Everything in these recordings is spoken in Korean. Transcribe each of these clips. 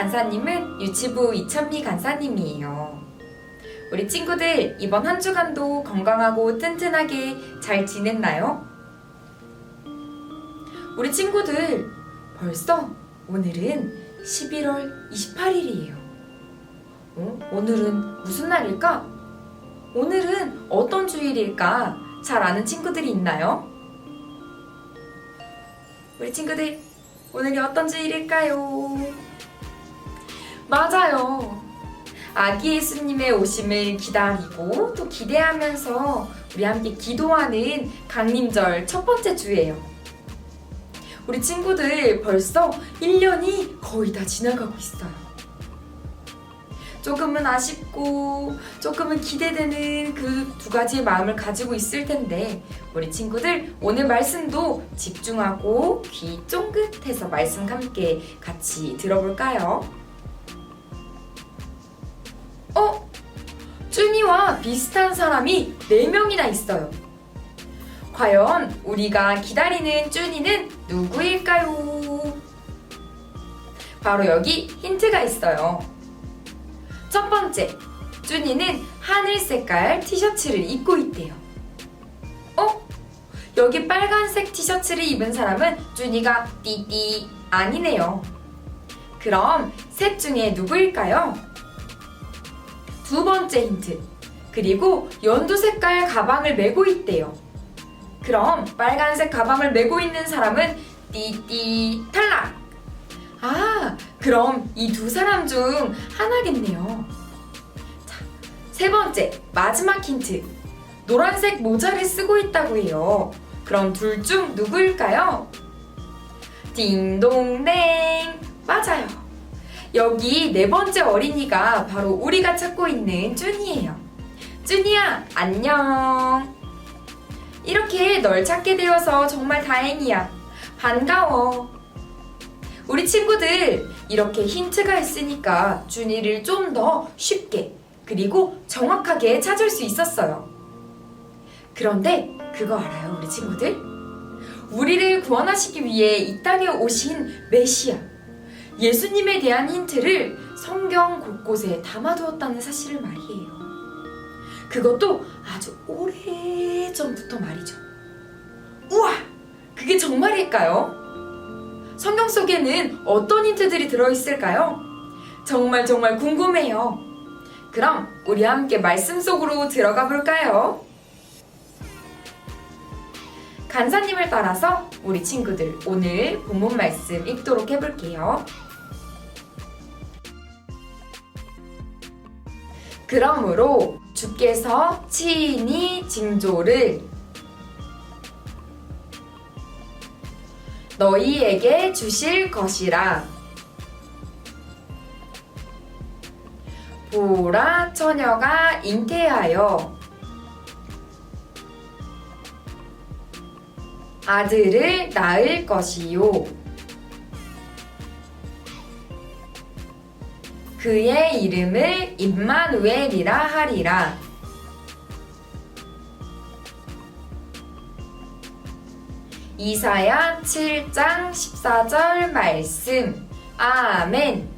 간사님은 유치부 이찬미 간사님이에요. 우리 친구들 이번 한 주간도 건강하고 튼튼하게 잘 지냈나요? 우리 친구들 벌써 오늘은 11월 28일이에요. 오늘은 무슨 날일까? 오늘은 어떤 주일일까? 잘 아는 친구들이 있나요? 우리 친구들 오늘이 어떤 주일일까요? 맞아요. 아기 예수님의 오심을 기다리고 또 기대하면서 우리 함께 기도하는 강림절 첫 번째 주예요. 우리 친구들 벌써 1년이 거의 다 지나가고 있어요. 조금은 아쉽고 조금은 기대되는 그 두 가지의 마음을 가지고 있을 텐데 우리 친구들 오늘 말씀도 집중하고 귀 쫑긋해서 말씀 함께 같이 들어볼까요? 쭈니와 비슷한 사람이 4명이나 있어요. 과연 우리가 기다리는 쭈니는 누구일까요? 바로 여기 힌트가 있어요. 첫 번째, 쭈니는 하늘 색깔 티셔츠를 입고 있대요. 여기 빨간색 티셔츠를 입은 사람은 쭈니가 띠띠 아니네요. 그럼 셋 중에 누구일까요? 두 번째 힌트. 그리고 연두 색깔 가방을 메고 있대요. 그럼 빨간색 가방을 메고 있는 사람은 띠띠 탈락! 그럼 이 두 사람 중 하나겠네요. 자, 세 번째, 마지막 힌트. 노란색 모자를 쓰고 있다고 해요. 그럼 둘 중 누구일까요? 딩동댕! 맞아요. 여기 네 번째 어린이가 바로 우리가 찾고 있는 쭈니예요. 쭈니야, 안녕. 이렇게 널 찾게 되어서 정말 다행이야. 반가워. 우리 친구들, 이렇게 힌트가 있으니까 쭈니를 좀 더 쉽게 그리고 정확하게 찾을 수 있었어요. 그런데 그거 알아요, 우리 친구들? 우리를 구원하시기 위해 이 땅에 오신 메시아, 예수님에 대한 힌트를 성경 곳곳에 담아두었다는 사실을 말이에요. 그것도 아주 오래전부터 말이죠. 우와! 그게 정말일까요? 성경 속에는 어떤 힌트들이 들어있을까요? 정말 궁금해요. 그럼 우리 함께 말씀 속으로 들어가 볼까요? 간사님을 따라서 우리 친구들 오늘 본문 말씀 읽도록 해볼게요. 그러므로 주께서 친히 징조를 너희에게 주실 것이라. 보라, 처녀가 잉태하여 아들을 낳을 것이요. 그의 이름을 임마누엘이라 하리라. 이사야 7장 14절 말씀. 아멘.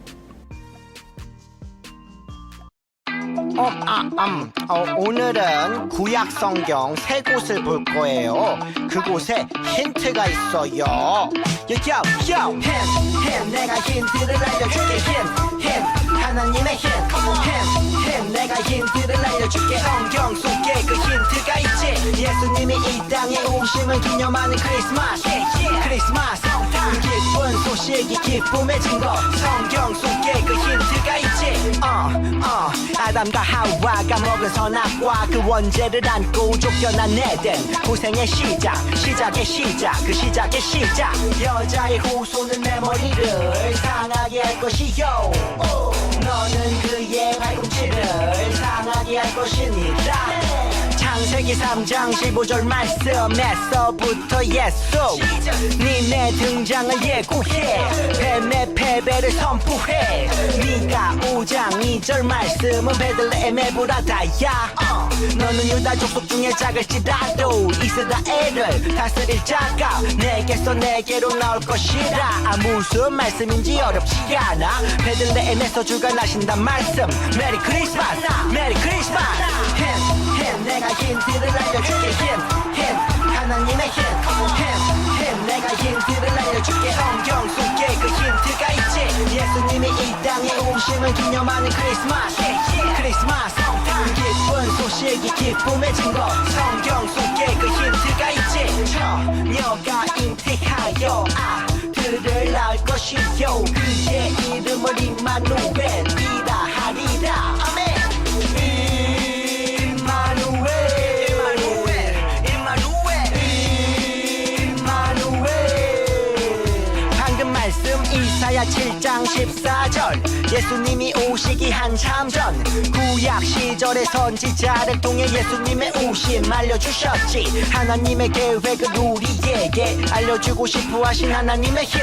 오늘은 구약 성경 3곳을 볼 거예요. 그곳에 힌트가 있어요. 힌 내가 힌트를 알려줄게. 힌 하나님의 힌 내가 힌트를 알려줄게. 성경 속에 그 힌트가 있지. 예수님이 이 땅에 오심을 기념하는 크리스마스. 그 기쁜 소식이 기쁨의 증거. 성경 속에 그 힌트가 있지. 아담과 하와가 먹은 선악과 그 원죄를 안고 쫓겨난 에덴. 고생의 시작의 시작, 그 시작의 시작. 여자의 후손은 내 머리를 상하게 할 것이요. 너는 그의 발꿈치를 상하게 할 것이니라. 창세 창세기 3장 15절 말씀에서부터 예수 니네 등장을 예고해 뱀의 패배를 선포해 네가 5장 2절 말씀은 베들레헴 에브라다야 너는 유다 족속 중에 작을지라도 이스라엘을 다스릴 자가 내게로 나올 것이라 무슨 말씀인지 어렵지 않아 베들레헴에서 주가 나신단 말씀 메리 크리스마스 메리 크리스마스 힘 내가 힌트를 알려줄게 힘 하나님의 힘 내가 힌트를 알려줄게 성경 속에 그 힌트가 있지 예수님이 이 땅에 오심을 기념하는 크리스마스 크리스마스 기쁜 소식이 기쁨의 증거 성경 속에 그 힌트가 있지 처녀가 잉태하여 아들을 낳을 것이요 그의 이름을 임마누엘이라 하리라 아멘 방금 말씀 이사야 7장 14절 예수님이 오시기 한참 전 구약 시절의 선지자를 통해 예수님의 오심 알려주셨지 하나님의 계획을 우리에게 알려주고 싶어 하신 하나님의 힘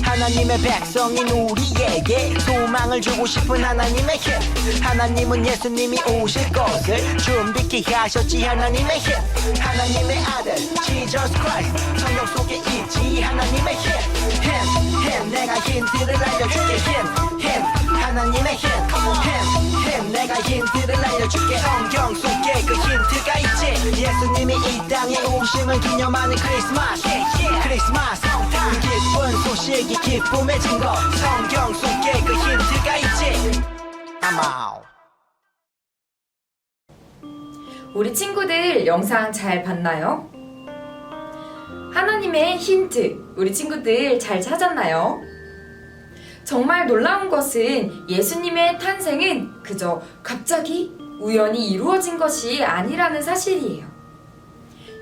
하나님의 백성인 우리에게 소망을 주고 싶은 하나님의 힘 하나님은 예수님이 오실 것을 준비케 하셨지 하나님의 힘 하나님의 아들 지저스 크라이스트 성경 속에 있지 하나님의 힘 내가 힌트를 알려줄게 힘 하나님의 힘 내가 힌트를 알려줄게 성경 속에 그 힌트가 있지 예수님이 이 땅에 오심을 기념하는 크리스마스 크리스마스 기쁜 소식이 기쁨의 증거 성경 속에 그 힌트가 있지 아마우 우리 친구들 영상 잘 봤나요? 하나님의 힌트, 우리 친구들 잘 찾았나요? 정말 놀라운 것은 예수님의 탄생은 그저 갑자기 우연히 이루어진 것이 아니라는 사실이에요.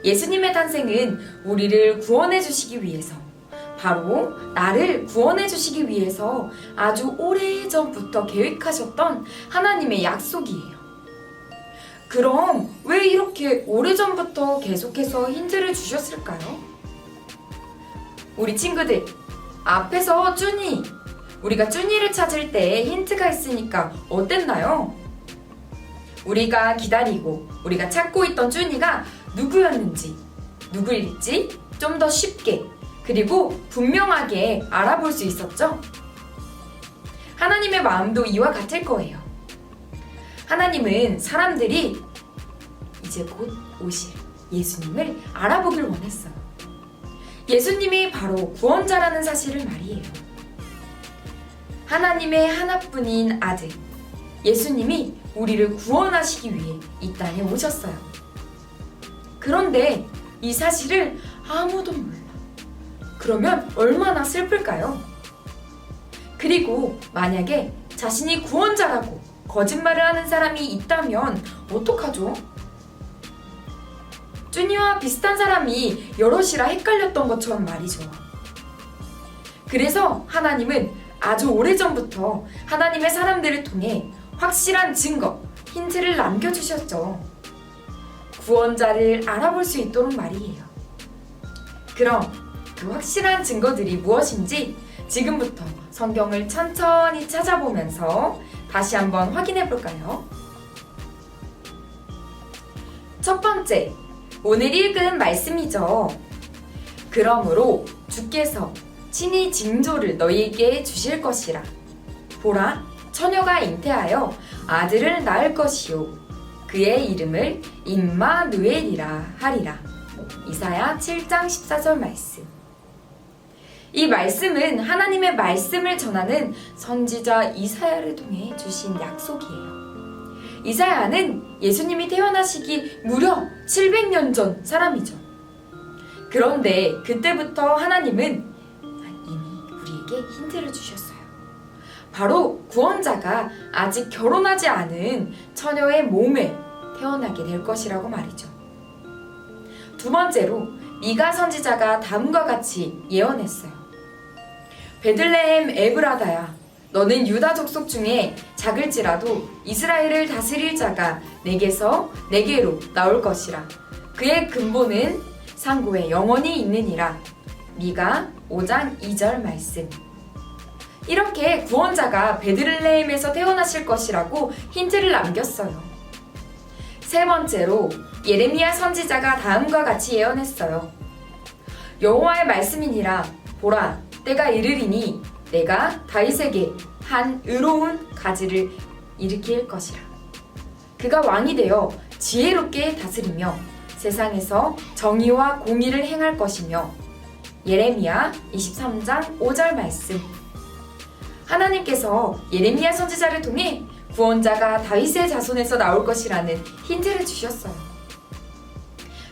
예수님의 탄생은 우리를 구원해 주시기 위해서, 바로 나를 구원해 주시기 위해서 아주 오래전부터 계획하셨던 하나님의 약속이에요. 그럼 왜 이렇게 오래전부터 계속해서 힌트를 주셨을까요? 우리 친구들, 앞에서 우리가 쭈니를 찾을 때 힌트가 있으니까 어땠나요? 우리가 기다리고 우리가 찾고 있던 쭈니가 누구였는지, 누구일지 좀 더 쉽게 그리고 분명하게 알아볼 수 있었죠? 하나님의 마음도 이와 같을 거예요. 하나님은 사람들이 이제 곧 오실 예수님을 알아보길 원했어요. 예수님이 바로 구원자라는 사실을 말이에요. 하나님의 하나뿐인 아들, 예수님이 우리를 구원하시기 위해 이 땅에 오셨어요. 그런데 이 사실을 아무도 몰라. 그러면 얼마나 슬플까요? 그리고 만약에 자신이 구원자라고 거짓말을 하는 사람이 있다면 어떡하죠? 쭈니와 비슷한 사람이 여럿이라 헷갈렸던 것처럼 말이죠. 그래서 하나님은 아주 오래전부터 하나님의 사람들을 통해 확실한 증거, 힌트를 남겨주셨죠. 구원자를 알아볼 수 있도록 말이에요. 그럼 그 확실한 증거들이 무엇인지 지금부터 성경을 천천히 찾아보면서 다시 한번 확인해 볼까요? 첫 번째, 오늘 읽은 말씀이죠. 그러므로 주께서 친히 징조를 너희에게 주실 것이라. 보라, 처녀가 잉태하여 아들을 낳을 것이요 그의 이름을 임마누엘이라 하리라. 이사야 7장 14절 말씀. 이 말씀은 하나님의 말씀을 전하는 선지자 이사야를 통해 주신 약속이에요. 이사야는 예수님이 태어나시기 무려 700년 전 사람이죠. 그런데 그때부터 하나님은 이미 우리에게 힌트를 주셨어요. 바로 구원자가 아직 결혼하지 않은 처녀의 몸에 태어나게 될 것이라고 말이죠. 두 번째로 미가 선지자가 다음과 같이 예언했어요. 베들레헴 에브라다야, 너는 유다 족속 중에 작을지라도 이스라엘을 다스릴 자가 내게서 내게로 나올 것이라. 그의 근본은 상고에 영원히 있느니라. 미가 5장 2절 말씀. 이렇게 구원자가 베들레헴에서 태어나실 것이라고 힌트를 남겼어요. 세 번째로 예레미야 선지자가 다음과 같이 예언했어요. 여호와의 말씀이니라. 보라, 때가 이르리니 내가 다윗에게 한 의로운 가지를 일으킬 것이라. 그가 왕이 되어 지혜롭게 다스리며 세상에서 정의와 공의를 행할 것이며. 예레미야 23장 5절 말씀. 하나님께서 예레미야 선지자를 통해 구원자가 다윗의 자손에서 나올 것이라는 힌트를 주셨어요.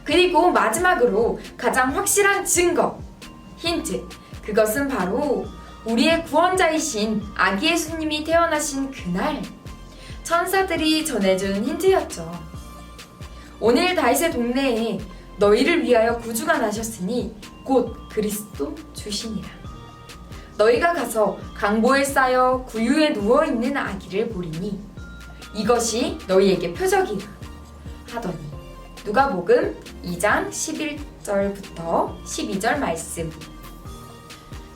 그리고 마지막으로 가장 확실한 증거, 힌트. 그것은 바로 우리의 구원자이신 아기 예수님이 태어나신 그날 천사들이 전해준 힌트였죠. 오늘 다윗의 동네에 너희를 위하여 구주가 나셨으니 곧 그리스도 주시니라. 너희가 가서 강보에 쌓여 구유에 누워있는 아기를 보리니 이것이 너희에게 표적이라 하더니. 누가복음 2장 11절부터 12절 말씀.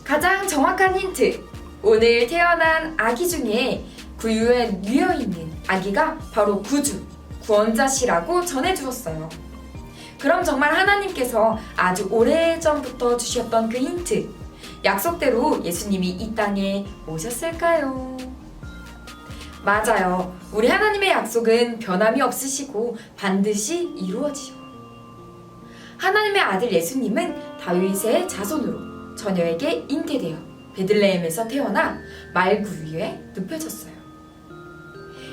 가장 정확한 힌트. 오늘 태어난 아기 중에 구유에 누워있는 아기가 바로 구주, 구원자시라고 전해주었어요. 그럼 정말 하나님께서 아주 오래전부터 주셨던 그 힌트, 약속대로 예수님이 이 땅에 오셨을까요? 맞아요. 우리 하나님의 약속은 변함이 없으시고 반드시 이루어지죠. 하나님의 아들 예수님은 다윗의 자손으로 처녀에게 잉태되어 베들레헴에서 태어나 말구 위에 눕혀졌어요.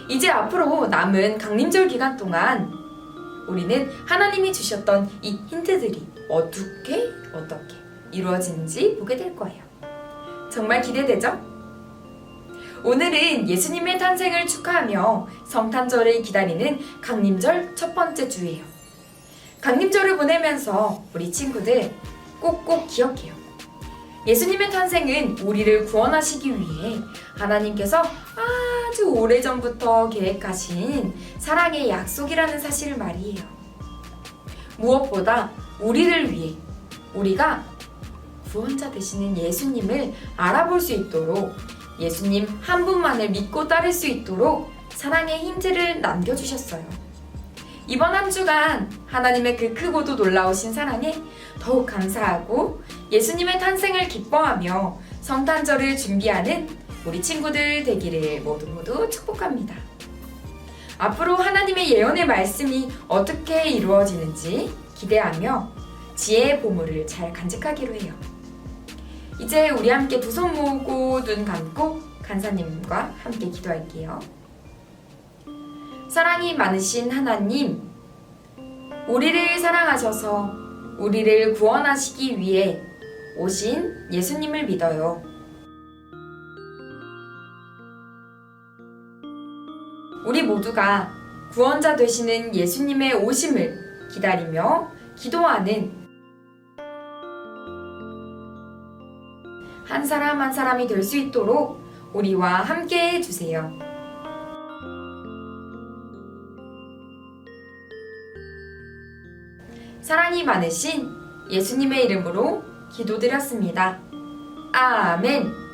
이제 앞으로 남은 강림절 기간 동안 우리는 하나님이 주셨던 이 힌트들이 어떻게 이루어지는지 보게 될 거예요. 정말 기대되죠? 오늘은 예수님의 탄생을 축하하며 성탄절을 기다리는 강림절 첫 번째 주예요. 강림절을 보내면서 우리 친구들 꼭꼭 기억해요. 예수님의 탄생은 우리를 구원하시기 위해 하나님께서 아주 오래전부터 계획하신 사랑의 약속이라는 사실을 말이에요. 무엇보다 우리를 위해 우리가 구원자 되시는 예수님을 알아볼 수 있도록, 예수님 한 분만을 믿고 따를 수 있도록 사랑의 힌트를 남겨주셨어요. 이번 한 주간 하나님의 그 크고도 놀라우신 사랑에 더욱 감사하고 예수님의 탄생을 기뻐하며 성탄절을 준비하는 우리 친구들 되기를 모두 축복합니다. 앞으로 하나님의 예언의 말씀이 어떻게 이루어지는지 기대하며 지혜의 보물을 잘 간직하기로 해요. 이제 우리 함께 두 손 모으고 눈 감고 간사님과 함께 기도할게요. 사랑이 많으신 하나님, 우리를 사랑하셔서 우리를 구원하시기 위해 오신 예수님을 믿어요. 우리 모두가 구원자 되시는 예수님의 오심을 기다리며 기도하는 한 사람 한 사람이 될 수 있도록 우리와 함께 해주세요. 사랑이 많으신 예수님의 이름으로 기도드렸습니다. 아멘.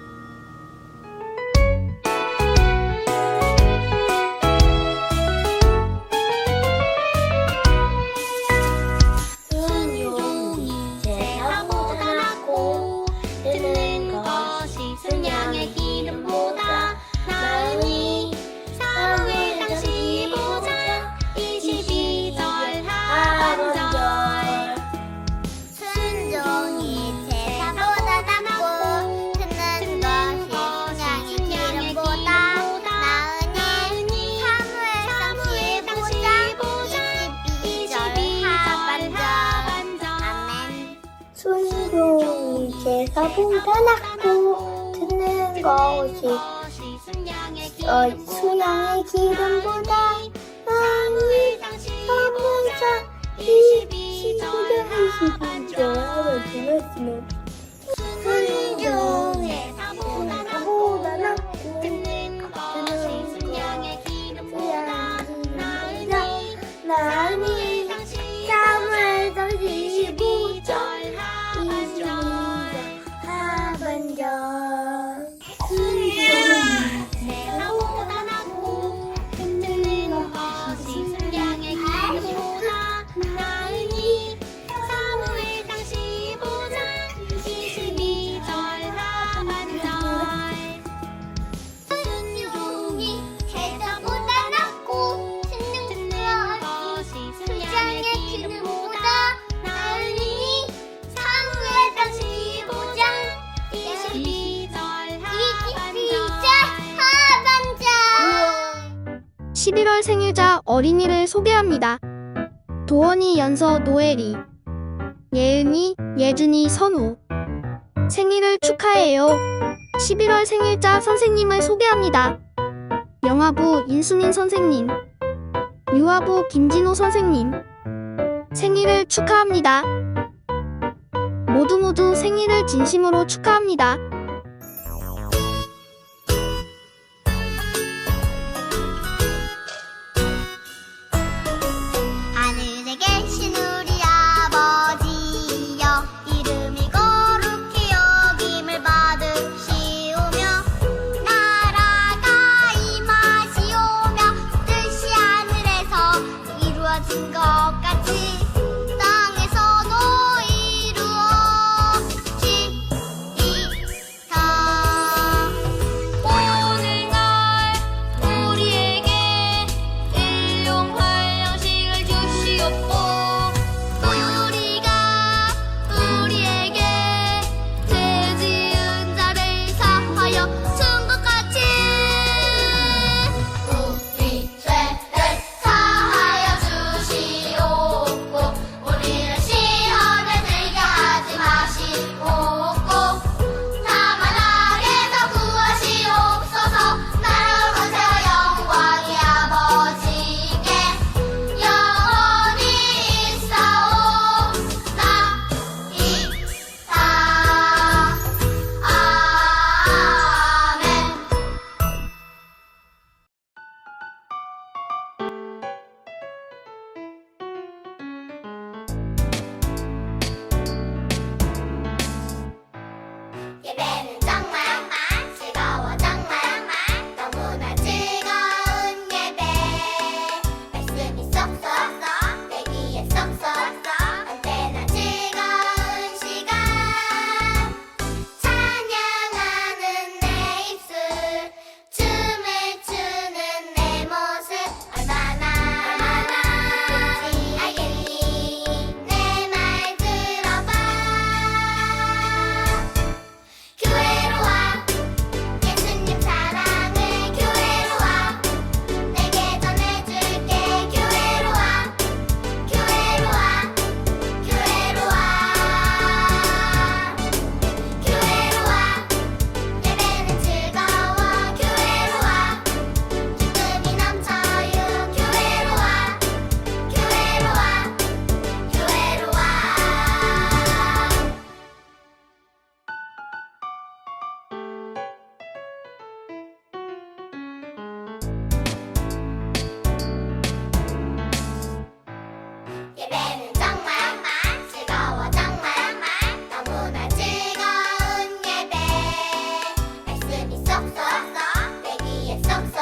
순종이 제사보다 낫고 듣는 것이 수양의 기름보다 많이 선물자 22절 말씀을 순종의 제사보다 낫고 11월 생일자 어린이를 소개합니다. 도원이, 연서, 노엘이, 예은이, 예준이, 선우. 생일을 축하해요. 11월 생일자 선생님을 소개합니다. 영화부 인수민 선생님, 유아부 김진호 선생님. 생일을 축하합니다. 모두 생일을 진심으로 축하합니다. 하늘에 계신 우리 아버지여, 이름이 거룩히 여김을 받으시오며, 나라가 임하시오며, 뜻이 하늘에서 이루어진 것 같이 땅에서도 이루어지이다. 오늘날 우리에게 일용할 양식을 주시옵고, 우리가 우리에게 죄 지은 자를 사하여 준 것 같이 우리 죄를 사하여 주시옵고, 우리를 시험에 들게 하지 마시옵고, 다만 악에서 구하시옵소서. 나라와 권세와 영광이 아버지께 영원히 있사옵나이다. 아멘. 예배는 정말 즐거워, 정말 너무나 즐거운 예배. 말씀이 쏙쏙 내 귀에 쏙쏙 언제나 즐거운 시간. 찬양하는 내 입술, 춤을 추는 내 모습, 얼마나 기쁜지 알겠니? 내 말 들어봐. 교회로 와, 예수님 사랑을 교회로 와, 내게 전해줄게. 교회로 와, 교회로 와, 교회로 와, 교회로 와. 예배는 즐거워. 교회로 와, 기쁨이 넘쳐요. 교회로 와, 교회로 와, 교회로 와. 예배는 정말 즐거워, 정말 너무나 즐거운 예배. 말씀이 쏙쏙 내 귀에 쏙쏙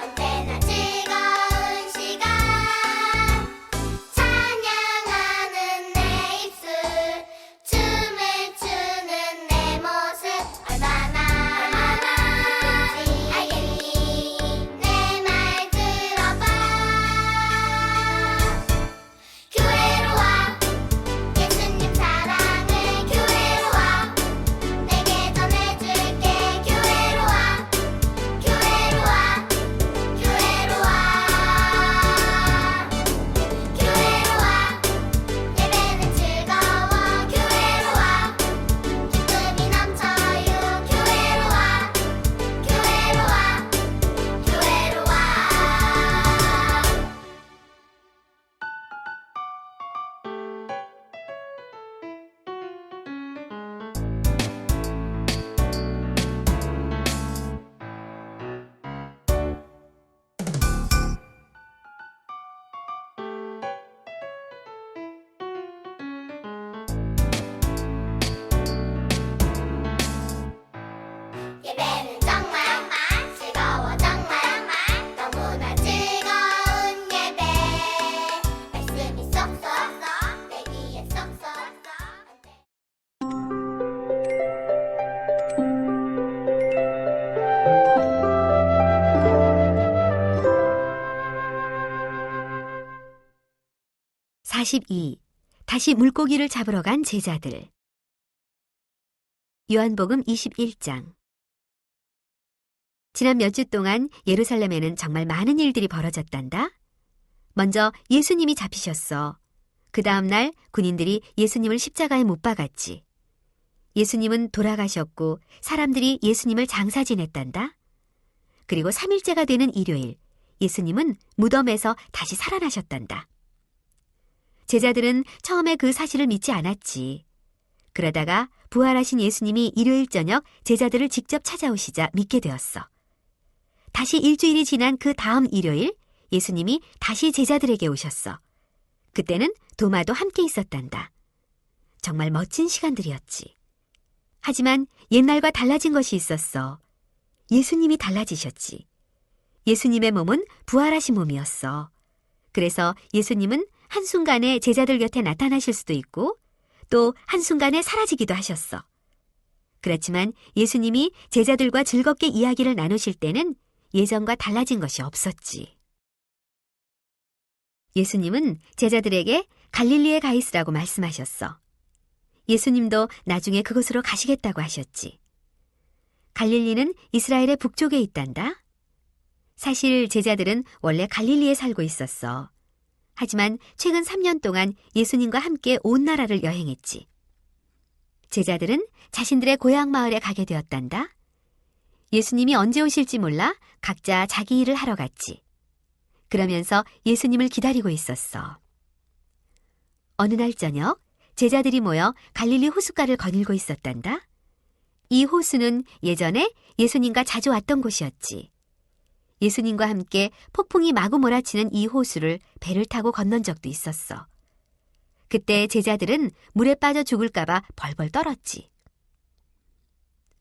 언제나 즐거운 시간. 찬양하는 내 입술, 춤을 추는 내 모습, 얼마나 기쁜지 알겠니? 내 말 들어봐. 교회로 와, 예수님 사랑을 교회로 와, 내게 전해줄게. 교회로 와, 교회로 와, 교회로 와, 교회로 와. 예배는 즐거워. 교회로 와, 기쁨이 넘쳐요. 교회로 와, 교회로 와, 교회로 와. 예배는 정말 즐거워, 정말 너무나 즐거운 예배. 말씀이 쏙쏙 내 귀에 쏙쏙 (42) 다시 물고기를 잡으러 간 제자들. 요한복음 21장. 지난 몇 주 동안 예루살렘에는 정말 많은 일들이 벌어졌단다. 먼저 예수님이 잡히셨어. 그 다음 날 군인들이 예수님을 십자가에 못 박았지. 예수님은 돌아가셨고 사람들이 예수님을 장사 지냈단다. 그리고 3일째가 되는 일요일, 예수님은 무덤에서 다시 살아나셨단다. 제자들은 처음에 그 사실을 믿지 않았지. 그러다가 부활하신 예수님이 일요일 저녁 제자들을 직접 찾아오시자 믿게 되었어. 다시 일주일이 지난 그 다음 일요일, 예수님이 다시 제자들에게 오셨어. 그때는 도마도 함께 있었단다. 정말 멋진 시간들이었지. 하지만 옛날과 달라진 것이 있었어. 예수님이 달라지셨지. 예수님의 몸은 부활하신 몸이었어. 그래서 예수님은 한순간에 제자들 곁에 나타나실 수도 있고 또 한순간에 사라지기도 하셨어. 그렇지만 예수님이 제자들과 즐겁게 이야기를 나누실 때는 예전과 달라진 것이 없었지. 예수님은 제자들에게 갈릴리에 가 있으라고 말씀하셨어. 예수님도 나중에 그곳으로 가시겠다고 하셨지. 갈릴리는 이스라엘의 북쪽에 있단다. 사실 제자들은 원래 갈릴리에 살고 있었어. 하지만 최근 3년 동안 예수님과 함께 온 나라를 여행했지. 제자들은 자신들의 고향 마을에 가게 되었단다. 예수님이 언제 오실지 몰라 각자 자기 일을 하러 갔지. 그러면서 예수님을 기다리고 있었어. 어느 날 저녁 제자들이 모여 갈릴리 호숫가를 거닐고 있었단다. 이 호수는 예전에 예수님과 자주 왔던 곳이었지. 예수님과 함께 폭풍이 마구 몰아치는 이 호수를 배를 타고 건넌 적도 있었어. 그때 제자들은 물에 빠져 죽을까봐 벌벌 떨었지.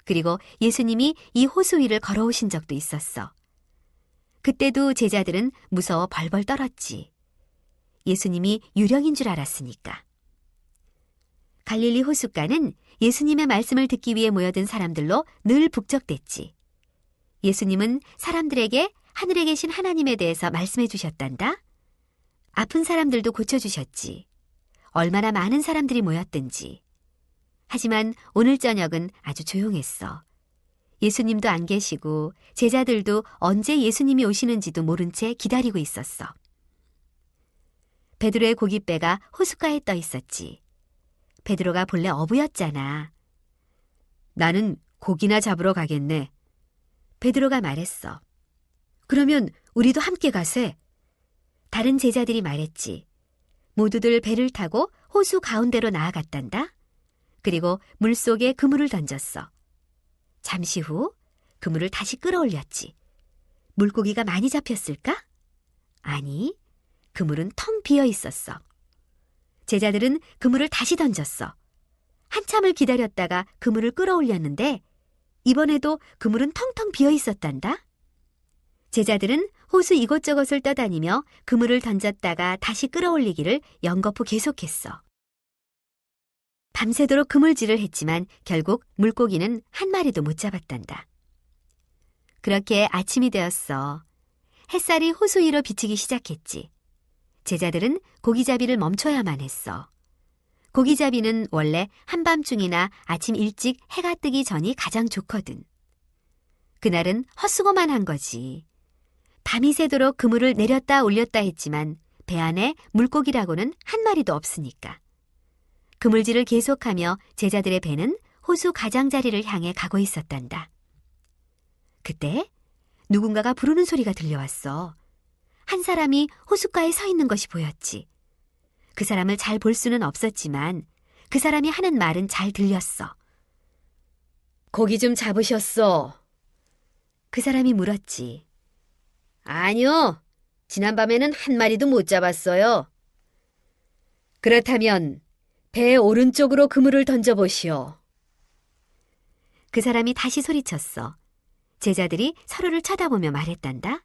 그리고 예수님이 이 호수 위를 걸어오신 적도 있었어. 그때도 제자들은 무서워 벌벌 떨었지. 예수님이 유령인 줄 알았으니까. 갈릴리 호숫가는 예수님의 말씀을 듣기 위해 모여든 사람들로 늘 북적댔지. 예수님은 사람들에게 하늘에 계신 하나님에 대해서 말씀해 주셨단다. 아픈 사람들도 고쳐주셨지. 얼마나 많은 사람들이 모였든지. 하지만 오늘 저녁은 아주 조용했어. 예수님도 안 계시고 제자들도 언제 예수님이 오시는지도 모른 채 기다리고 있었어. 베드로의 고깃배가 호숫가에 떠 있었지. 베드로가 본래 어부였잖아. 나는 고기나 잡으러 가겠네. 베드로가 말했어. 그러면 우리도 함께 가세. 다른 제자들이 말했지. 모두들 배를 타고 호수 가운데로 나아갔단다. 그리고 물속에 그물을 던졌어. 잠시 후 그물을 다시 끌어올렸지. 물고기가 많이 잡혔을까? 아니, 그물은 텅 비어 있었어. 제자들은 그물을 다시 던졌어. 한참을 기다렸다가 그물을 끌어올렸는데 이번에도 그물은 텅텅 비어 있었단다. 제자들은 호수 이곳저곳을 떠다니며 그물을 던졌다가 다시 끌어올리기를 연거푸 계속했어. 밤새도록 그물질을 했지만 결국 물고기는 한 마리도 못 잡았단다. 그렇게 아침이 되었어. 햇살이 호수 위로 비치기 시작했지. 제자들은 고기잡이를 멈춰야만 했어. 고기잡이는 원래 한밤중이나 아침 일찍 해가 뜨기 전이 가장 좋거든. 그날은 헛수고만 한 거지. 밤이 새도록 그물을 내렸다 올렸다 했지만 배 안에 물고기라고는 한 마리도 없으니까. 그물질을 계속하며 제자들의 배는 호수 가장자리를 향해 가고 있었단다. 그때 누군가가 부르는 소리가 들려왔어. 한 사람이 호숫가에 서 있는 것이 보였지. 그 사람을 잘 볼 수는 없었지만 그 사람이 하는 말은 잘 들렸어. 고기 좀 잡으셨어? 그 사람이 물었지. 아니요. 지난밤에는 한 마리도 못 잡았어요. 그렇다면 배 오른쪽으로 그물을 던져보시오. 그 사람이 다시 소리쳤어. 제자들이 서로를 쳐다보며 말했단다.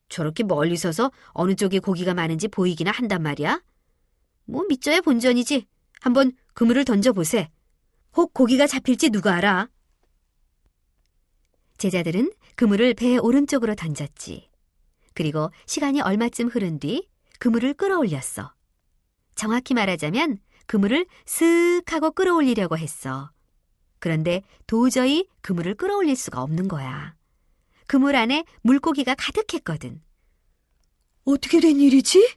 저렇게 멀리 서서 어느 쪽에 고기가 많은지 보이기나 한단 말이야. 뭐 믿져야 본전이지. 한번 그물을 던져보세. 혹 고기가 잡힐지 누가 알아. 제자들은 그물을 배의 오른쪽으로 던졌지. 그리고 시간이 얼마쯤 흐른 뒤 그물을 끌어올렸어. 정확히 말하자면 그물을 슥 하고 끌어올리려고 했어. 그런데 도저히 그물을 끌어올릴 수가 없는 거야. 그물 안에 물고기가 가득했거든. 어떻게 된 일이지?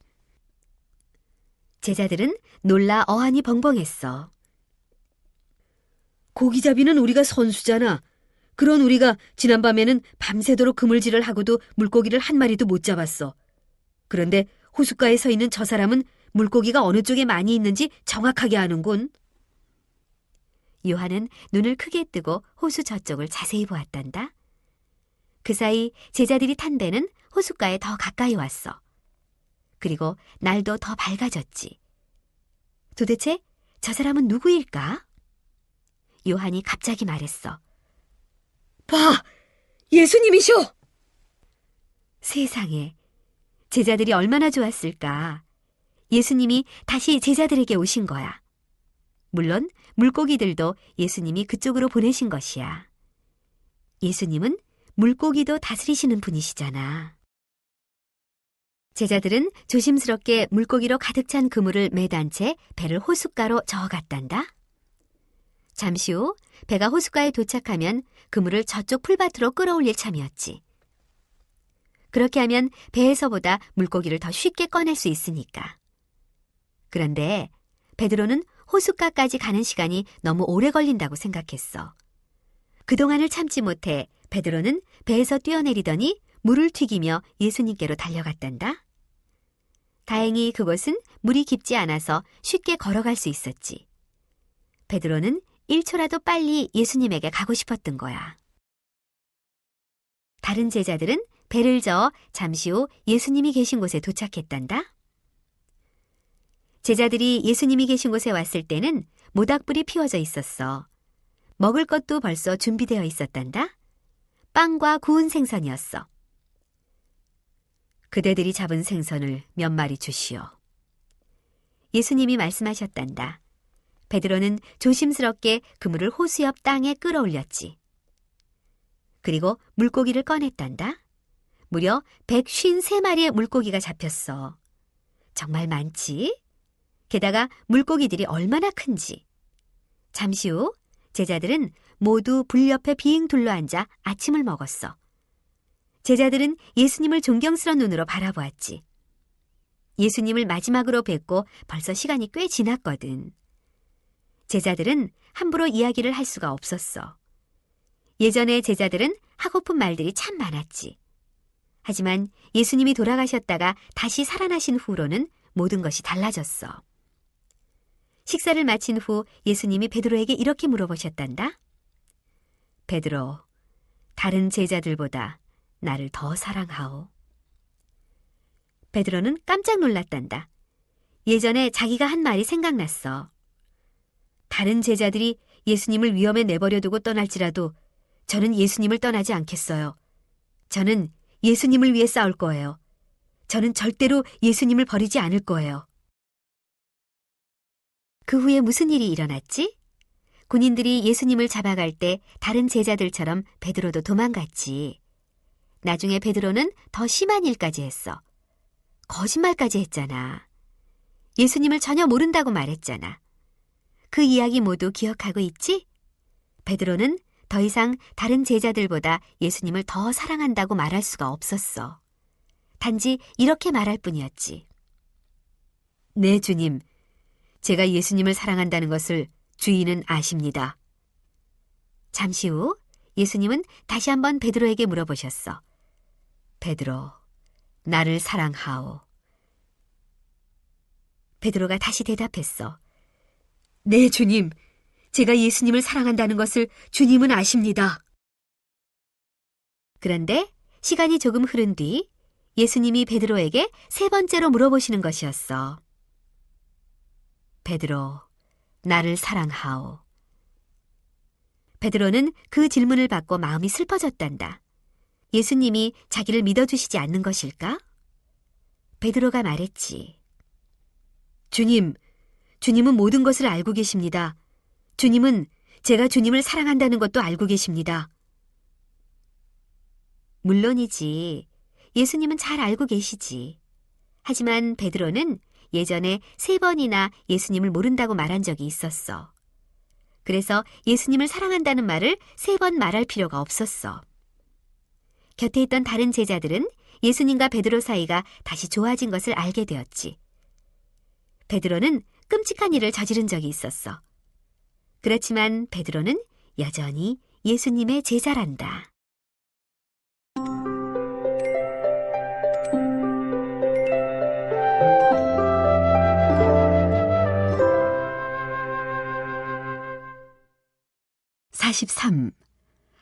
제자들은 놀라 어안이 벙벙했어. 고기잡이는 우리가 선수잖아. 그런 우리가 지난밤에는 밤새도록 그물질을 하고도 물고기를 한 마리도 못 잡았어. 그런데 호숫가에 서 있는 저 사람은 물고기가 어느 쪽에 많이 있는지 정확하게 아는군. 요한은 눈을 크게 뜨고 호수 저쪽을 자세히 보았단다. 그 사이 제자들이 탄 배는 호숫가에 더 가까이 왔어. 그리고 날도 더 밝아졌지. 도대체 저 사람은 누구일까? 요한이 갑자기 말했어. 봐! 예수님이셔! 세상에, 제자들이 얼마나 좋았을까. 예수님이 다시 제자들에게 오신 거야. 물론 물고기들도 예수님이 그쪽으로 보내신 것이야. 예수님은 물고기도 다스리시는 분이시잖아. 제자들은 조심스럽게 물고기로 가득 찬 그물을 매단 채 배를 호숫가로 저어갔단다. 잠시 후 배가 호숫가에 도착하면 그물을 저쪽 풀밭으로 끌어올릴 참이었지. 그렇게 하면 배에서보다 물고기를 더 쉽게 꺼낼 수 있으니까. 그런데 베드로는 호숫가까지 가는 시간이 너무 오래 걸린다고 생각했어. 그동안을 참지 못해 베드로는 배에서 뛰어내리더니 물을 튀기며 예수님께로 달려갔단다. 다행히 그곳은 물이 깊지 않아서 쉽게 걸어갈 수 있었지. 베드로는 1초라도 빨리 예수님에게 가고 싶었던 거야. 다른 제자들은 배를 저어 잠시 후 예수님이 계신 곳에 도착했단다. 제자들이 예수님이 계신 곳에 왔을 때는 모닥불이 피워져 있었어. 먹을 것도 벌써 준비되어 있었단다. 빵과 구운 생선이었어. 그대들이 잡은 생선을 몇 마리 주시오. 예수님이 말씀하셨단다. 베드로는 조심스럽게 그물을 호수 옆 땅에 끌어올렸지. 그리고 물고기를 꺼냈단다. 무려 153마리의 물고기가 잡혔어. 정말 많지? 게다가 물고기들이 얼마나 큰지. 잠시 후 제자들은 모두 불 옆에 빙 둘러앉아 아침을 먹었어. 제자들은 예수님을 존경스러운 눈으로 바라보았지. 예수님을 마지막으로 뵙고 벌써 시간이 꽤 지났거든. 제자들은 함부로 이야기를 할 수가 없었어. 예전에 제자들은 하고픈 말들이 참 많았지. 하지만 예수님이 돌아가셨다가 다시 살아나신 후로는 모든 것이 달라졌어. 식사를 마친 후 예수님이 베드로에게 이렇게 물어보셨단다. 베드로, 다른 제자들보다 나를 더 사랑하오. 베드로는 깜짝 놀랐단다. 예전에 자기가 한 말이 생각났어. 다른 제자들이 예수님을 위험에 내버려 두고 떠날지라도 저는 예수님을 떠나지 않겠어요. 저는 예수님을 위해 싸울 거예요. 저는 절대로 예수님을 버리지 않을 거예요. 그 후에 무슨 일이 일어났지? 군인들이 예수님을 잡아갈 때 다른 제자들처럼 베드로도 도망갔지. 나중에 베드로는 더 심한 일까지 했어. 거짓말까지 했잖아. 예수님을 전혀 모른다고 말했잖아. 그 이야기 모두 기억하고 있지? 베드로는 더 이상 다른 제자들보다 예수님을 더 사랑한다고 말할 수가 없었어. 단지 이렇게 말할 뿐이었지. 네, 주님. 제가 예수님을 사랑한다는 것을 주인은 아십니다. 잠시 후 예수님은 다시 한번 베드로에게 물어보셨어. 베드로, 나를 사랑하오. 베드로가 다시 대답했어. 네, 주님. 제가 예수님을 사랑한다는 것을 주님은 아십니다. 그런데 시간이 조금 흐른 뒤 예수님이 베드로에게 세 번째로 물어보시는 것이었어. 베드로, 나를 사랑하오. 베드로는 그 질문을 받고 마음이 슬퍼졌단다. 예수님이 자기를 믿어주시지 않는 것일까? 베드로가 말했지. 주님은 모든 것을 알고 계십니다. 주님은 제가 주님을 사랑한다는 것도 알고 계십니다. 물론이지. 예수님은 잘 알고 계시지. 하지만 베드로는 예전에 3번이나 예수님을 모른다고 말한 적이 있었어. 그래서 예수님을 사랑한다는 말을 3번 말할 필요가 없었어. 곁에 있던 다른 제자들은 예수님과 베드로 사이가 다시 좋아진 것을 알게 되었지. 베드로는 끔찍한 일을 저지른 적이 있었어. 그렇지만 베드로는 여전히 예수님의 제자란다. (43)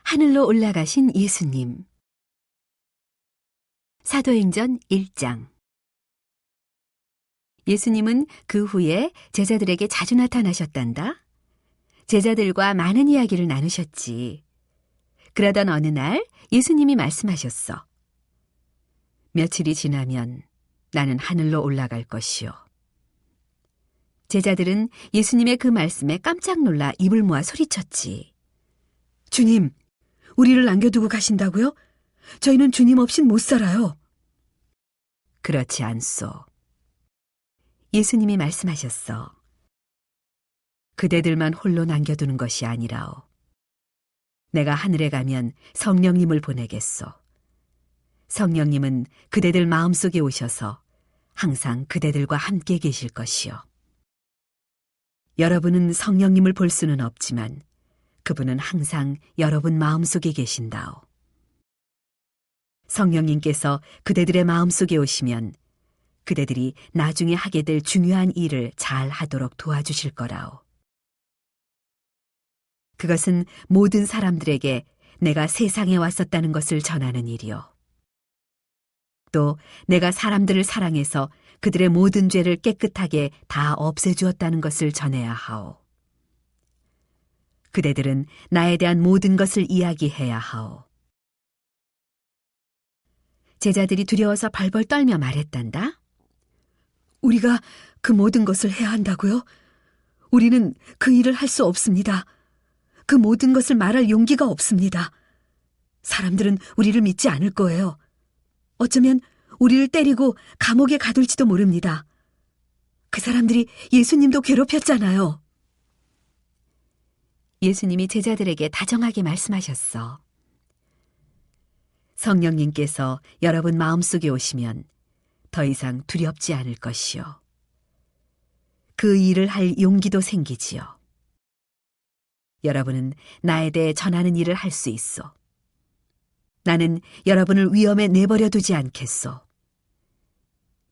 하늘로 올라가신 예수님. 사도행전 1장. 예수님은 그 후에 제자들에게 자주 나타나셨단다. 제자들과 많은 이야기를 나누셨지. 그러던 어느 날 예수님이 말씀하셨어. 며칠이 지나면 나는 하늘로 올라갈 것이요. 제자들은 예수님의 그 말씀에 깜짝 놀라 입을 모아 소리쳤지. 주님, 우리를 남겨두고 가신다고요? 저희는 주님 없인 못 살아요. 그렇지 않소. 예수님이 말씀하셨어. 그대들만 홀로 남겨두는 것이 아니라오. 내가 하늘에 가면 성령님을 보내겠소. 성령님은 그대들 마음속에 오셔서 항상 그대들과 함께 계실 것이요. 여러분은 성령님을 볼 수는 없지만 그분은 항상 여러분 마음속에 계신다오. 성령님께서 그대들의 마음속에 오시면 그대들이 나중에 하게 될 중요한 일을 잘 하도록 도와주실 거라오. 그것은 모든 사람들에게 내가 세상에 왔었다는 것을 전하는 일이요. 또 내가 사람들을 사랑해서 그들의 모든 죄를 깨끗하게 다 없애주었다는 것을 전해야 하오. 그대들은 나에 대한 모든 것을 이야기해야 하오. 제자들이 두려워서 벌벌 떨며 말했단다. 우리가 그 모든 것을 해야 한다고요? 우리는 그 일을 할 수 없습니다. 그 모든 것을 말할 용기가 없습니다. 사람들은 우리를 믿지 않을 거예요. 어쩌면 우리를 때리고 감옥에 가둘지도 모릅니다. 그 사람들이 예수님도 괴롭혔잖아요. 예수님이 제자들에게 다정하게 말씀하셨어. 성령님께서 여러분 마음속에 오시면 더 이상 두렵지 않을 것이요. 그 일을 할 용기도 생기지요. 여러분은 나에 대해 전하는 일을 할 수 있어. 나는 여러분을 위험에 내버려 두지 않겠소.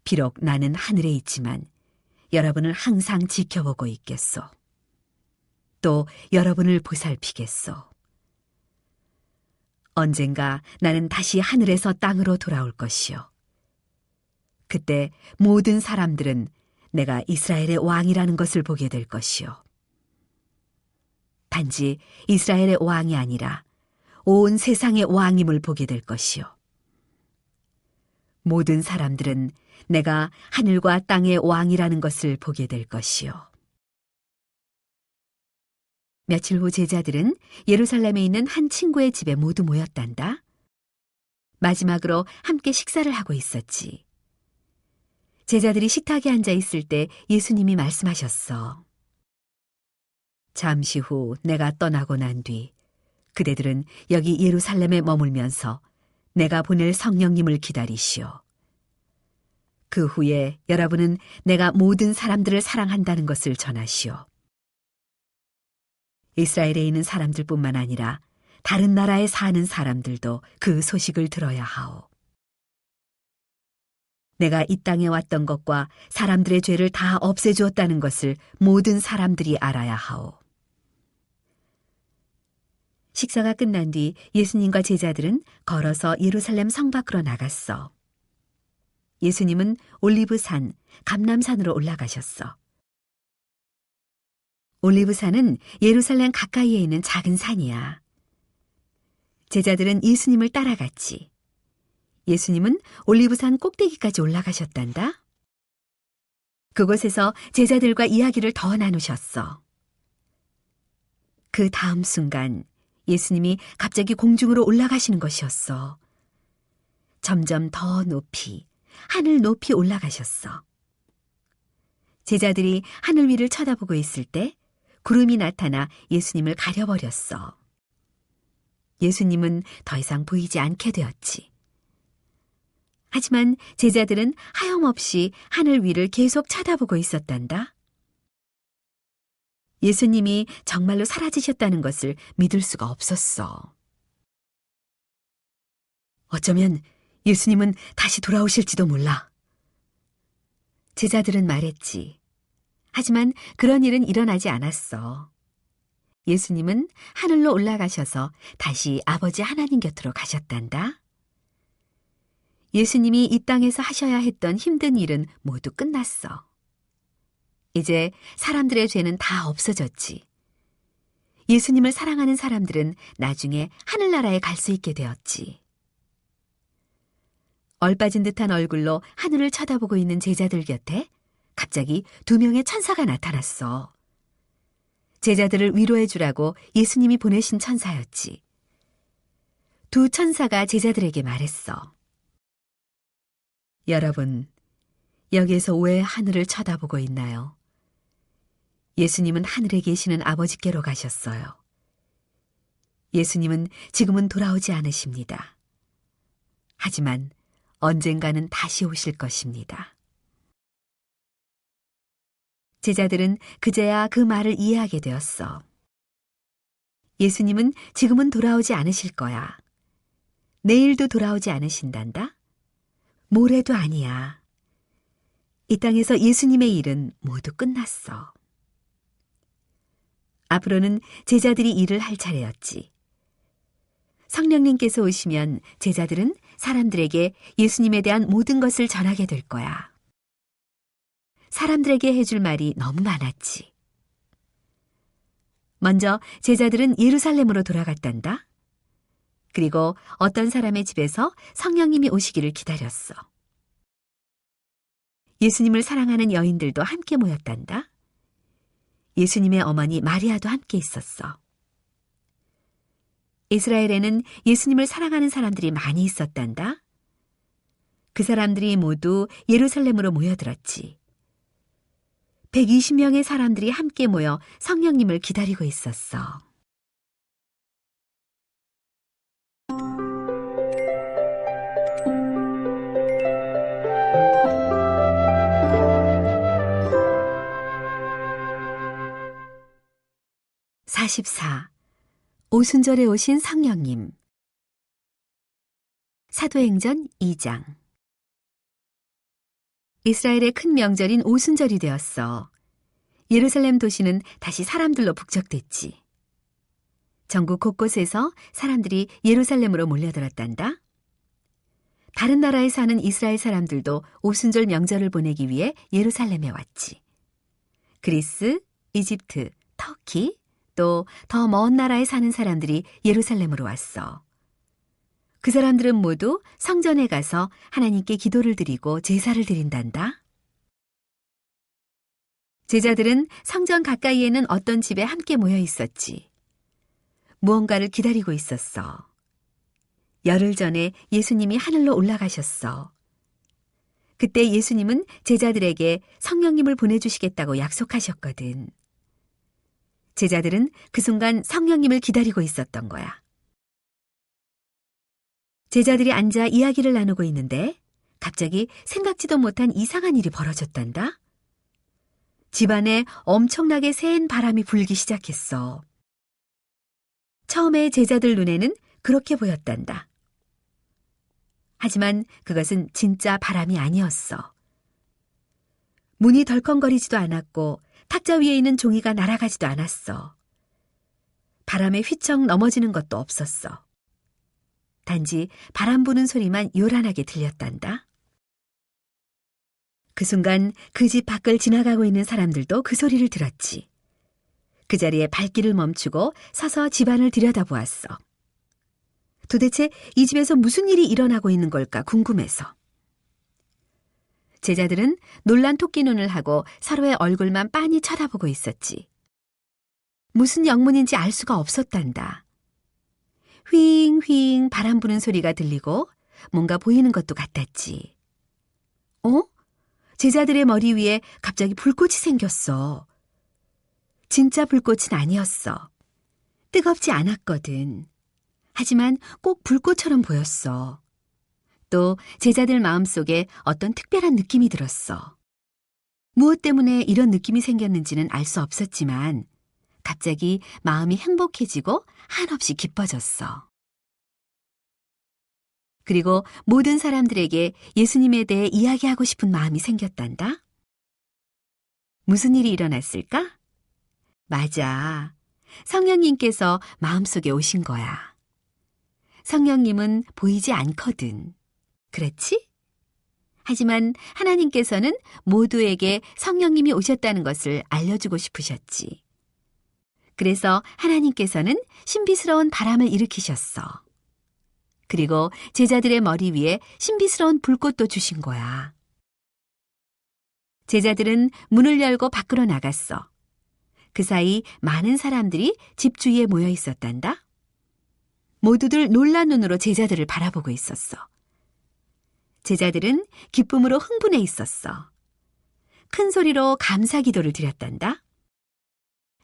비록 나는 하늘에 있지만 여러분을 항상 지켜보고 있겠소. 또 여러분을 보살피겠소. 언젠가 나는 다시 하늘에서 땅으로 돌아올 것이요. 그때 모든 사람들은 내가 이스라엘의 왕이라는 것을 보게 될 것이요. 단지 이스라엘의 왕이 아니라 온 세상의 왕임을 보게 될 것이요. 모든 사람들은 내가 하늘과 땅의 왕이라는 것을 보게 될 것이요. 며칠 후 제자들은 예루살렘에 있는 한 친구의 집에 모두 모였단다. 마지막으로 함께 식사를 하고 있었지. 제자들이 식탁에 앉아 있을 때 예수님이 말씀하셨어. 잠시 후 내가 떠나고 난 뒤 그대들은 여기 예루살렘에 머물면서 내가 보낼 성령님을 기다리시오. 그 후에 여러분은 내가 모든 사람들을 사랑한다는 것을 전하시오. 이스라엘에 있는 사람들뿐만 아니라 다른 나라에 사는 사람들도 그 소식을 들어야 하오. 내가 이 땅에 왔던 것과 사람들의 죄를 다 없애주었다는 것을 모든 사람들이 알아야 하오. 식사가 끝난 뒤 예수님과 제자들은 걸어서 예루살렘 성 밖으로 나갔어. 예수님은 올리브산, 감람산으로 올라가셨어. 올리브산은 예루살렘 가까이에 있는 작은 산이야. 제자들은 예수님을 따라갔지. 예수님은 올리브산 꼭대기까지 올라가셨단다. 그곳에서 제자들과 이야기를 더 나누셨어. 그 다음 순간 예수님이 갑자기 공중으로 올라가시는 것이었어. 점점 더 높이, 하늘 높이 올라가셨어. 제자들이 하늘 위를 쳐다보고 있을 때 구름이 나타나 예수님을 가려버렸어. 예수님은 더 이상 보이지 않게 되었지. 하지만 제자들은 하염없이 하늘 위를 계속 쳐다보고 있었단다. 예수님이 정말로 사라지셨다는 것을 믿을 수가 없었어. 어쩌면 예수님은 다시 돌아오실지도 몰라. 제자들은 말했지. 하지만 그런 일은 일어나지 않았어. 예수님은 하늘로 올라가셔서 다시 아버지 하나님 곁으로 가셨단다. 예수님이 이 땅에서 하셔야 했던 힘든 일은 모두 끝났어. 이제 사람들의 죄는 다 없어졌지. 예수님을 사랑하는 사람들은 나중에 하늘나라에 갈 수 있게 되었지. 얼빠진 듯한 얼굴로 하늘을 쳐다보고 있는 제자들 곁에 갑자기 2명의 천사가 나타났어. 제자들을 위로해 주라고 예수님이 보내신 천사였지. 2 천사가 제자들에게 말했어. 여러분, 여기에서 왜 하늘을 쳐다보고 있나요? 예수님은 하늘에 계시는 아버지께로 가셨어요. 예수님은 지금은 돌아오지 않으십니다. 하지만 언젠가는 다시 오실 것입니다. 제자들은 그제야 그 말을 이해하게 되었어. 예수님은 지금은 돌아오지 않으실 거야. 내일도 돌아오지 않으신단다? 모레도 아니야. 이 땅에서 예수님의 일은 모두 끝났어. 앞으로는 제자들이 일을 할 차례였지. 성령님께서 오시면 제자들은 사람들에게 예수님에 대한 모든 것을 전하게 될 거야. 사람들에게 해줄 말이 너무 많았지. 먼저 제자들은 예루살렘으로 돌아갔단다. 그리고 어떤 사람의 집에서 성령님이 오시기를 기다렸어. 예수님을 사랑하는 여인들도 함께 모였단다. 예수님의 어머니 마리아도 함께 있었어. 이스라엘에는 예수님을 사랑하는 사람들이 많이 있었단다. 그 사람들이 모두 예루살렘으로 모여들었지. 120명의 사람들이 함께 모여 성령님을 기다리고 있었어. (44) 오순절에 오신 성령님. 사도행전 2장. 이스라엘의 큰 명절인 오순절이 되었어. 예루살렘 도시는 다시 사람들로 북적댔지. 전국 곳곳에서 사람들이 예루살렘으로 몰려들었단다. 다른 나라에 사는 이스라엘 사람들도 오순절 명절을 보내기 위해 예루살렘에 왔지. 그리스, 이집트, 터키, 또 더 먼 나라에 사는 사람들이 예루살렘으로 왔어. 그 사람들은 모두 성전에 가서 하나님께 기도를 드리고 제사를 드린단다. 제자들은 성전 가까이에는 어떤 집에 함께 모여 있었지. 무언가를 기다리고 있었어. 열흘 전에 예수님이 하늘로 올라가셨어. 그때 예수님은 제자들에게 성령님을 보내주시겠다고 약속하셨거든. 제자들은 그 순간 성령님을 기다리고 있었던 거야. 제자들이 앉아 이야기를 나누고 있는데 갑자기 생각지도 못한 이상한 일이 벌어졌단다. 집안에 엄청나게 센 바람이 불기 시작했어. 처음에 제자들 눈에는 그렇게 보였단다. 하지만 그것은 진짜 바람이 아니었어. 문이 덜컹거리지도 않았고 탁자 위에 있는 종이가 날아가지도 않았어. 바람에 휘청 넘어지는 것도 없었어. 단지 바람 부는 소리만 요란하게 들렸단다. 그 순간 그 집 밖을 지나가고 있는 사람들도 그 소리를 들었지. 그 자리에 발길을 멈추고 서서 집안을 들여다보았어. 도대체 이 집에서 무슨 일이 일어나고 있는 걸까 궁금해서. 제자들은 놀란 토끼 눈을 하고 서로의 얼굴만 빤히 쳐다보고 있었지. 무슨 영문인지 알 수가 없었단다. 휘잉휘잉 바람 부는 소리가 들리고 뭔가 보이는 것도 같았지. 제자들의 머리 위에 갑자기 불꽃이 생겼어. 진짜 불꽃은 아니었어. 뜨겁지 않았거든. 하지만 꼭 불꽃처럼 보였어. 또 제자들 마음속에 어떤 특별한 느낌이 들었어. 무엇 때문에 이런 느낌이 생겼는지는 알 수 없었지만 갑자기 마음이 행복해지고 한없이 기뻐졌어. 그리고 모든 사람들에게 예수님에 대해 이야기하고 싶은 마음이 생겼단다. 무슨 일이 일어났을까? 맞아. 성령님께서 마음속에 오신 거야. 성령님은 보이지 않거든. 그렇지? 하지만 하나님께서는 모두에게 성령님이 오셨다는 것을 알려주고 싶으셨지. 그래서 하나님께서는 신비스러운 바람을 일으키셨어. 그리고 제자들의 머리 위에 신비스러운 불꽃도 주신 거야. 제자들은 문을 열고 밖으로 나갔어. 그 사이 많은 사람들이 집 주위에 모여 있었단다. 모두들 놀란 눈으로 제자들을 바라보고 있었어. 제자들은 기쁨으로 흥분해 있었어. 큰 소리로 감사 기도를 드렸단다.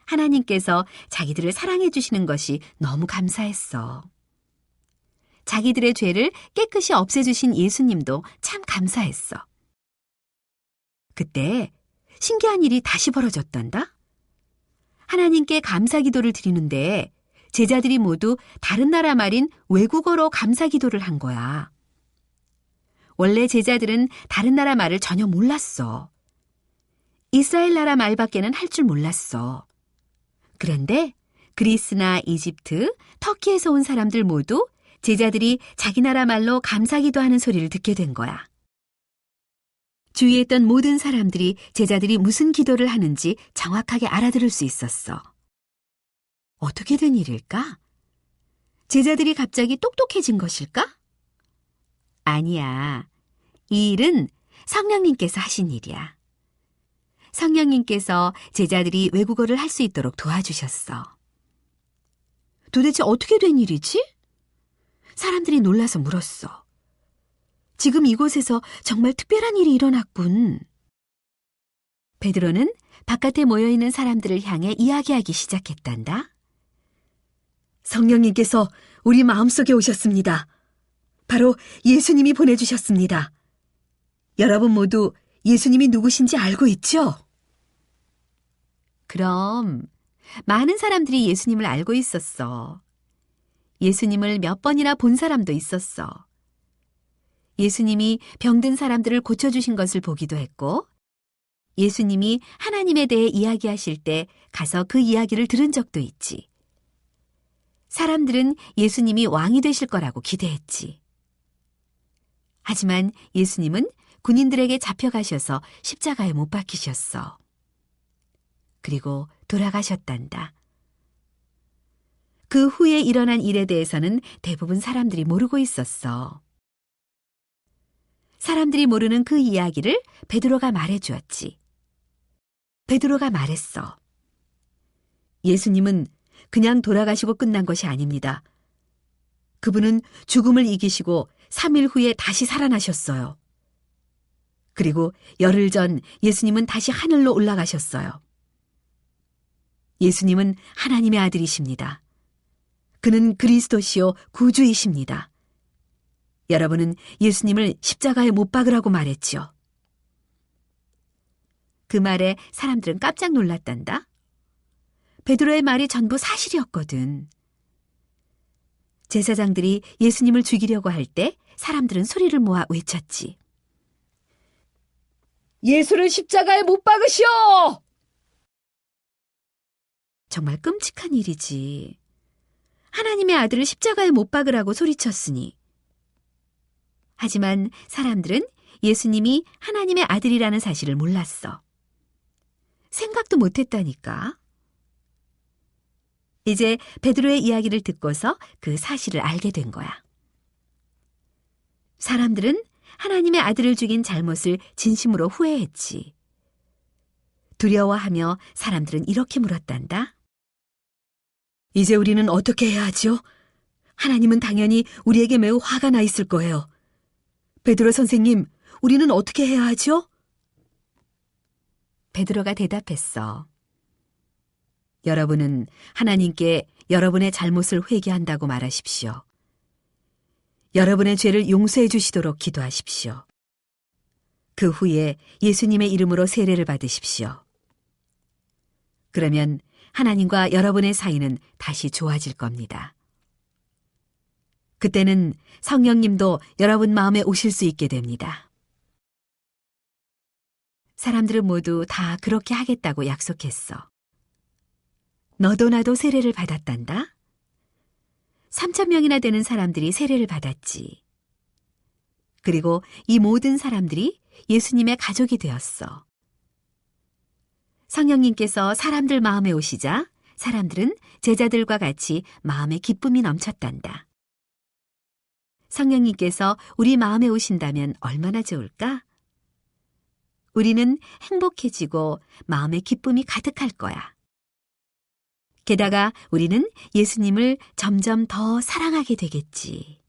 하나님께서 자기들을 사랑해 주시는 것이 너무 감사했어. 자기들의 죄를 깨끗이 없애주신 예수님도 참 감사했어. 그때 신기한 일이 다시 벌어졌단다. 하나님께 감사 기도를 드리는데 제자들이 모두 다른 나라 말인 외국어로 감사 기도를 한 거야. 원래 제자들은 다른 나라 말을 전혀 몰랐어. 이스라엘 나라 말밖에는 할 줄 몰랐어. 그런데 그리스나 이집트, 터키에서 온 사람들 모두 제자들이 자기 나라 말로 감사 기도하는 소리를 듣게 된 거야. 주위에 있던 모든 사람들이 제자들이 무슨 기도를 하는지 정확하게 알아들을 수 있었어. 어떻게 된 일일까? 제자들이 갑자기 똑똑해진 것일까? 아니야. 이 일은 성령님께서 하신 일이야. 성령님께서 제자들이 외국어를 할 수 있도록 도와주셨어. 도대체 어떻게 된 일이지? 사람들이 놀라서 물었어. 지금 이곳에서 정말 특별한 일이 일어났군. 베드로는 바깥에 모여있는 사람들을 향해 이야기하기 시작했단다. 성령님께서 우리 마음속에 오셨습니다. 바로 예수님이 보내주셨습니다. 여러분 모두 예수님이 누구신지 알고 있죠? 그럼 많은 사람들이 예수님을 알고 있었어. 예수님을 몇 번이나 본 사람도 있었어. 예수님이 병든 사람들을 고쳐주신 것을 보기도 했고, 예수님이 하나님에 대해 이야기하실 때 가서 그 이야기를 들은 적도 있지. 사람들은 예수님이 왕이 되실 거라고 기대했지. 하지만 예수님은 군인들에게 잡혀가셔서 십자가에 못 박히셨어. 그리고 돌아가셨단다. 그 후에 일어난 일에 대해서는 대부분 사람들이 모르고 있었어. 사람들이 모르는 그 이야기를 베드로가 말해주었지. 베드로가 말했어. 예수님은 그냥 돌아가시고 끝난 것이 아닙니다. 그분은 죽음을 이기시고 3일 후에 다시 살아나셨어요. 그리고 열흘 전 예수님은 다시 하늘로 올라가셨어요. 예수님은 하나님의 아들이십니다. 그는 그리스도시요 구주이십니다. 여러분은 예수님을 십자가에 못 박으라고 말했지요. 그 말에 사람들은 깜짝 놀랐단다. 베드로의 말이 전부 사실이었거든. 제사장들이 예수님을 죽이려고 할 때 사람들은 소리를 모아 외쳤지. 예수를 십자가에 못 박으시오! 정말 끔찍한 일이지. 하나님의 아들을 십자가에 못 박으라고 소리쳤으니. 하지만 사람들은 예수님이 하나님의 아들이라는 사실을 몰랐어. 생각도 못했다니까. 이제 베드로의 이야기를 듣고서 그 사실을 알게 된 거야. 사람들은 하나님의 아들을 죽인 잘못을 진심으로 후회했지. 두려워하며 사람들은 이렇게 물었단다. 이제 우리는 어떻게 해야 하죠? 하나님은 당연히 우리에게 매우 화가 나 있을 거예요. 베드로 선생님, 우리는 어떻게 해야 하죠? 베드로가 대답했어. 여러분은 하나님께 여러분의 잘못을 회개한다고 말하십시오. 여러분의 죄를 용서해 주시도록 기도하십시오. 그 후에 예수님의 이름으로 세례를 받으십시오. 그러면 하나님과 여러분의 사이는 다시 좋아질 겁니다. 그때는 성령님도 여러분 마음에 오실 수 있게 됩니다. 사람들은 모두 다 그렇게 하겠다고 약속했어. 너도 나도 세례를 받았단다? 3,000명이나 되는 사람들이 세례를 받았지. 그리고 이 모든 사람들이 예수님의 가족이 되었어. 성령님께서 사람들 마음에 오시자 사람들은 제자들과 같이 마음에 기쁨이 넘쳤단다. 성령님께서 우리 마음에 오신다면 얼마나 좋을까? 우리는 행복해지고 마음에 기쁨이 가득할 거야. 게다가 우리는 예수님을 점점 더 사랑하게 되겠지.